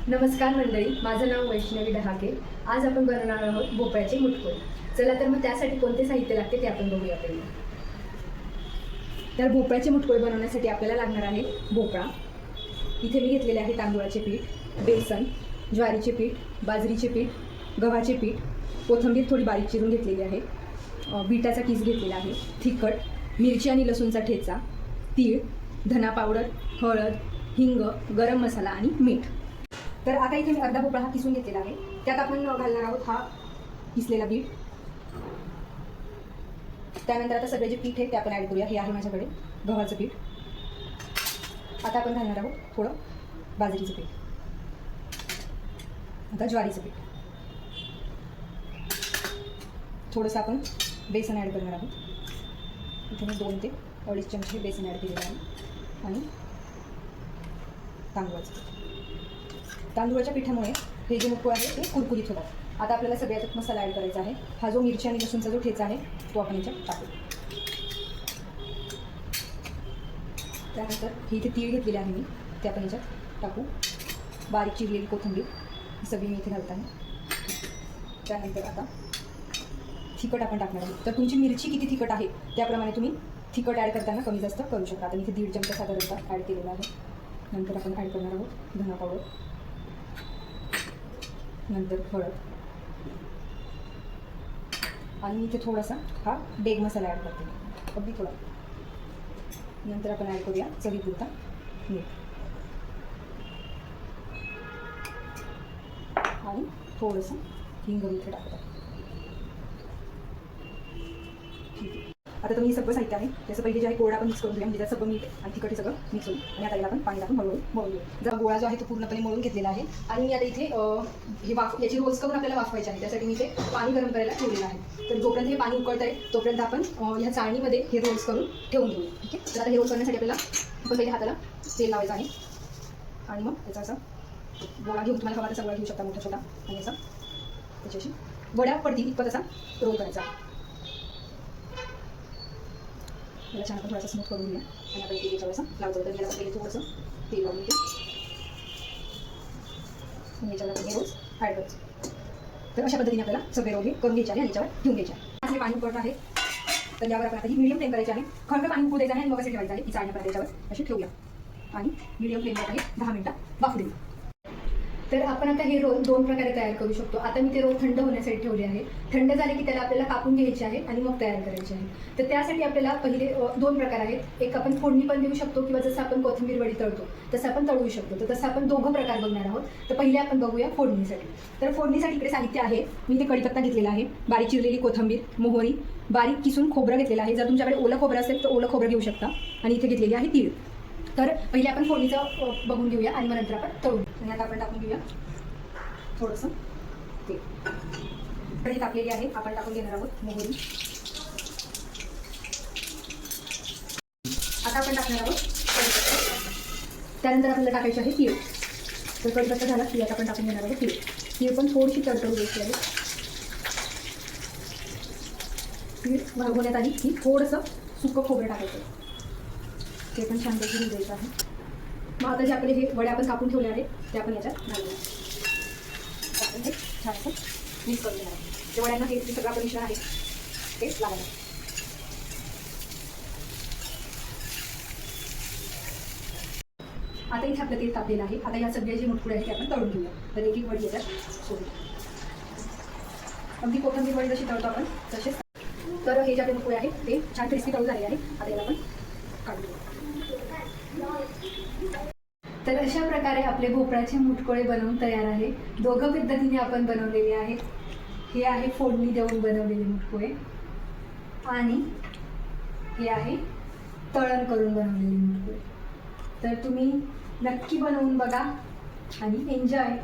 नमस्कार मंडळी, माझं नाव वैष्णवी डहाके। आज आपण बनवणार आहोत भोपळ्याचे मुटकुळे। चला तर मग त्यासाठी कोणते साहित्य लागते ते आपण बघूया पहिलं। तर भोपळ्याचे मुटकुळे बनवण्यासाठी आपल्याला लागणार आहे भोपळा। इथे मी घेतलेले आहे तांदूळाचे पीठ, बेसन, ज्वारीचे पीठ, बाजरीचे पीठ, गव्हाचे पीठ, कोथिंबीर थोडी बारीक चिरून घेतलेली आहे, बीटाचा किस घेतलेला आहे, तिखट, मिरची आणि लसूणचा ठेचा, तीळ, धना पावडर, हळद, हिंग, गरम मसाला आणि मीठ। तर आता इथे मी अर्धा भोपळा हा किसून घेतलेला आहे। त्यात आपण घालणार आहोत हा किसलेला बीट। त्यानंतर आता सगळे जे पीठ आहे ते आपण ॲड करूया। हे आहे माझ्याकडे गव्हाचं पीठ। आता आपण घालणार आहोत थोडं बाजरीचं पीठ, आता ज्वारीचं पीठ, थोडंसं आपण बेसन ॲड करणार आहोत। इथे मी 2 ते 2.5 चमचे बेसन ॲड केलेलं आहे आणि तांदूळाचं पीठ। तांदूळाच्या पिठामुळे हे जे मुटकुळे आहे ते कुरकुरीत होतात। आता आपल्याला सगळ्यात मसाला ॲड करायचा आहे। हा जो मिरची आणि लसूणचा जो ठेचा आहे तो आपण याच्यात टाकू। त्यानंतर हे इथे तीळ घेतलेले आहे मी, ते आपण याच्यात टाकू। बारीक चिरलेली कोथिंबीर ही सगळी मी इथे घालत आहे। त्यानंतर आता तिखट आपण टाकणार आहोत। तर तुमची मिरची किती तिखट आहे त्याप्रमाणे तुम्ही तिखट ॲड करताना कमी जास्त करू शकता। आता मी इथे 1.5 चमचा साधारणतः ॲड केलेला आहे। नंतर आपण ॲड करणार आहोत धना पावडर, नंतर हळद आणि मी इथे थोडासा हा डेग मसाला ॲड करते, अगदी थोडा। नंतर आपण ॲड करूया चवीपुरता मीठ आणि थोडंसं हिंग मी इथे टाकत आहे। ठीक आहे, आता तुम्ही हे सगळं साहित्य आहे त्याचं पहिले जे आहे कोरडा आपण मिक्स करून घेऊया, म्हणजे त्यात सगळं मीठ आणि तिखट हे सगळं मिक्स होईल। आणि आता याला आपण पाणी टाकून मळून घेऊ। जर गोळा जो आहे तो पूर्णपणे मळून घेतलेला आहे आणि मी आता इथे हे याची रोल्स करून आपल्याला वाफवायचे आहे। त्यासाठी मी इथे पाणी गरम करायला ठेवलेलं आहे। तर जोपर्यंत हे पाणी उकळत आहे तोपर्यंत आपण ह्या चाळणीमध्ये हे रोल्स करून ठेवून घेऊ। ठीक आहे, तर आता हे रोल्स करण्यासाठी आपल्याला आपण पहिले हाताला तेल लावायचं आहे आणि मग त्याचा असा गोळा घेऊन, तुम्हाला हवा तसा गोळा घेऊ शकता, मोठा छोटा, आणि असा त्याच्याशी वड्या पडतील इतपत असा रोल करायचा आहे। याला छान आपण थोडासा स्मूथ करून घेऊया आणि आपण इथे याच्यावर असं लावतो। तर याला पहिले थोडंसं तेल लावून घेऊ आणि याच्यावर आपण हे रोल्स ॲड करायचं। तर अशा पद्धतीने आपल्याला सगळे रोल करून घ्यायचे आहे आणि याच्यावर घेऊन घ्यायचे आहे। असं पाणी उकळत आहे तर यावर आपण आता ही मीडियम फ्लेम करायची आहे। खरं पाणी उकळू द्यायचं आहे आणि मग असं ठेवायचं आहे। ही चाळणी आपण त्याच्यावर अशी ठेवूया आणि मीडियम फ्लेमवर आहे 10 मिनिटं वाफू देऊ। तर आपण आता हे रोल 2 प्रकारे तयार करू शकतो। आता मी ते रोल थंड होण्यासाठी ठेवले आहे। थंड झाले की त्याला आपल्याला कापून घ्यायचे आहे आणि मग तयार करायचे आहे। तर त्यासाठी आपल्याला पहिले 2 प्रकार आहेत। एक आपण फोडणी पण देऊ शकतो किंवा जसं आपण कोथिंबीर वडी तळतो तसं आपण तळू शकतो। तर तसं आपण 2 प्रकार बघणार आहोत। तर पहिले आपण बघूया फोडणीसाठी। तर फोडणीसाठी इकडे साहित्य आहे, मी इथे कढीपत्ता घेतलेला आहे, बारीक चिरलेली कोथिंबीर, मोहरी, बारीक किसून खोबरं घेतलेलं आहे। जर तुमच्याकडे ओलं खोबरं असेल तर ओलं खोबरं घेऊ शकता, आणि इथे घेतलेली आहे तीळ। तर पहिले आपण फोडणीचं बघून घेऊया आणि मग नंतर आपण तळून घेऊ। आणि आता आपण टाकून घेऊया थोडंसं तेल। कढई तापलेली आहे, आपण टाकून घेणार आहोत मोहरी। आता आपण टाकणार आहोत कढीपत्ता, त्यानंतर आपल्याला टाकायचे आहे तीळ। तर कढीपत्ता झाला की आता आपण टाकून घेणार आहोत तीळ। तीळ पण थोडीशी तडतडू द्यायची आहे। तीळ भाजवण्यात आली की थोडंसं सुकं खोबरं टाकायचं, ते पण छान पैकी द्यायचं आहे। मग आता जे आपले हे वडे आपण कापून ठेवले आहेत ते आपण याच्यात घालूया। आपण हे छान असं मिक्स करून घेणार आहोत। ते वड्यांना हे सगळं आपलं मिश्रण आहे ते लावायला। आता इथे आपलं तेल तापलेलं आहे। आता या सगळे जे मुटकुळे आहेत ते आपण तळून घेऊया। तर एक वडी याच्यात सोडूया, अगदी कोथिंबीर वडी जशी तळतो आपण तसेच। तर हे जे आपले मुटकुळे आहेत ते छान क्रिस्पी तळून झालेले आहे। आता याला आपण काढून घेऊया। तर अशा प्रकारे आपले भोपळ्याचे मुटकुळे बनवून तयार आहे। 2 पद्धतीने आपण बनवलेले आहेत। हे आहे फोडणी देऊन बनवलेले मुटकुळे आणि हे आहे तळण करून बनवलेले मुटकुळे। तर तुम्ही नक्की बनवून बघा आणि एन्जॉय।